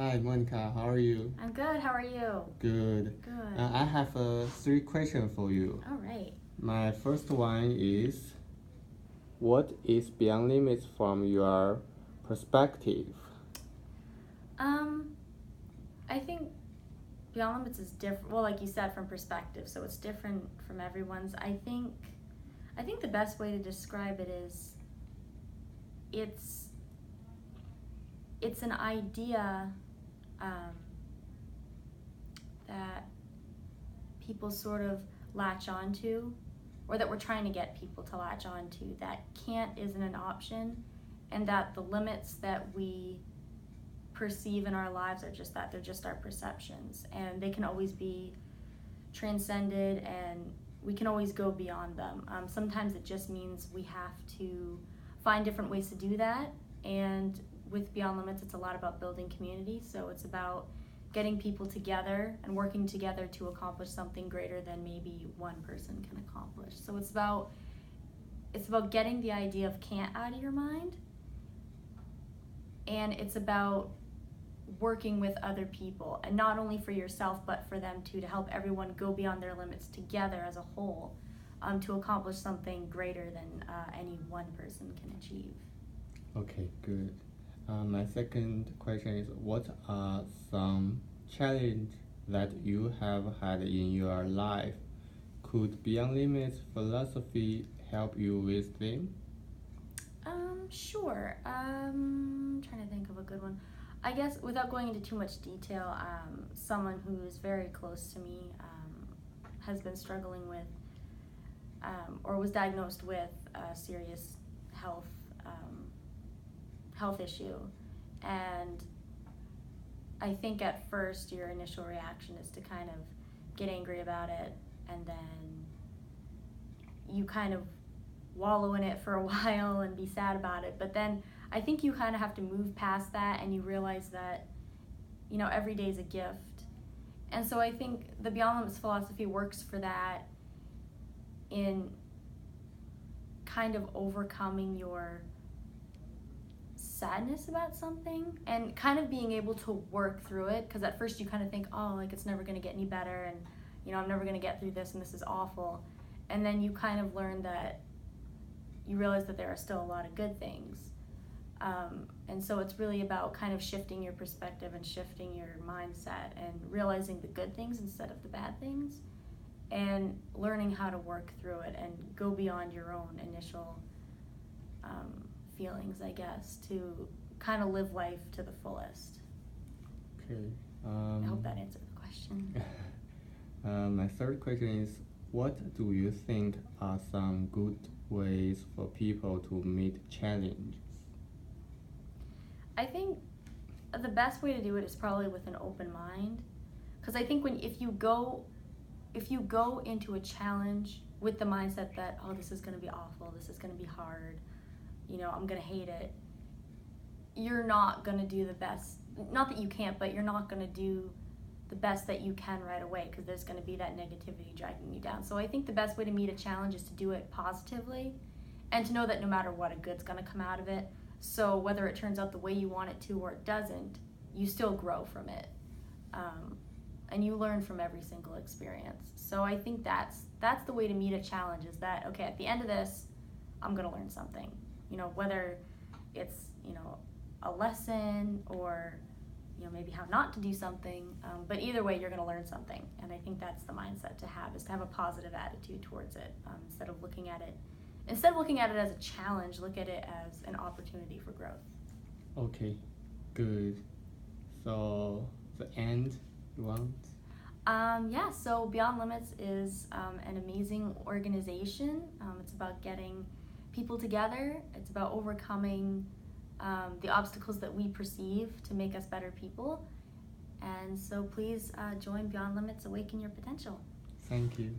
Hi, Monica. How are you? I'm good. How are you? Good. Good. I have three questions for you. All right. My first one is, what is Beyond Limits from your perspective? Um, I think Beyond Limits is different. Well, like you said, from perspective, so it's different from everyone's. I think the best way to describe it is, it's it's an idea um, that people sort of latch onto, or that we're trying to get people to latch onto, that can't isn't an option, and that the limits that we perceive in our lives are just that, they're just our perceptions, and they can always be transcended, and we can always go beyond them. Sometimes it just means we have to find different ways to do that, and with Beyond Limits, it's a lot about building community. So it's about getting people together and working together to accomplish something greater than maybe one person can accomplish. So it's about getting the idea of can't out of your mind, and it's about working with other people, and not only for yourself but for them too, to help everyone go beyond their limits together as a whole, to accomplish something greater than any one person can achieve. Okay, good. My second question is, what are some challenges that you have had in your life? Could Beyond Limits philosophy help you with them? Sure. Trying to think of a good one. I guess without going into too much detail, someone who is very close to me has been struggling with, or was diagnosed with a serious health health issue, and I think at first your initial reaction is to kind of get angry about it, and then you kind of wallow in it for a while and be sad about it. But then I think you kind of have to move past that, and you realize that, every day is a gift. And so I think the Beyond Limits philosophy works for that, in kind of overcoming your sadness about something and kind of being able to work through it, because at first you kind of think, oh, like, it's never going to get any better, and I'm never going to get through this, and this is awful. And then you kind of learn that, you realize that there are still a lot of good things. And so it's really about kind of shifting your perspective and shifting your mindset and realizing the good things instead of the bad things, and learning how to work through it and go beyond your own initial feelings, I guess, to kind of live life to the fullest. Okay. I hope that answered the question. My third question is, what do you think are some good ways for people to meet challenges? I think the best way to do it is probably with an open mind, because I think if you go into a challenge with the mindset that, oh, this is going to be awful, this is going to be hard, I'm going to hate it, you're not going to do the best. Not that you can't, but you're not going to do the best that you can right away, because there's going to be that negativity dragging you down. So I think the best way to meet a challenge is to do it positively, and to know that no matter what, a good's going to come out of it. So whether it turns out the way you want it to or it doesn't, you still grow from it, and you learn from every single experience. So I think that's the way to meet a challenge, is that, okay, at the end of this, I'm going to learn something. Whether it's a lesson, or maybe how not to do something, but either way, you're going to learn something. And I think that's the mindset to have, is to have a positive attitude towards it, instead of looking at it as a challenge. Look at it as an opportunity for growth. Okay, good. So, the end you want? Yeah, so Beyond Limits is an amazing organization. It's about getting people together. It's about overcoming the obstacles that we perceive to make us better people. And so please join Beyond Limits, Awaken Your Potential. Thank you.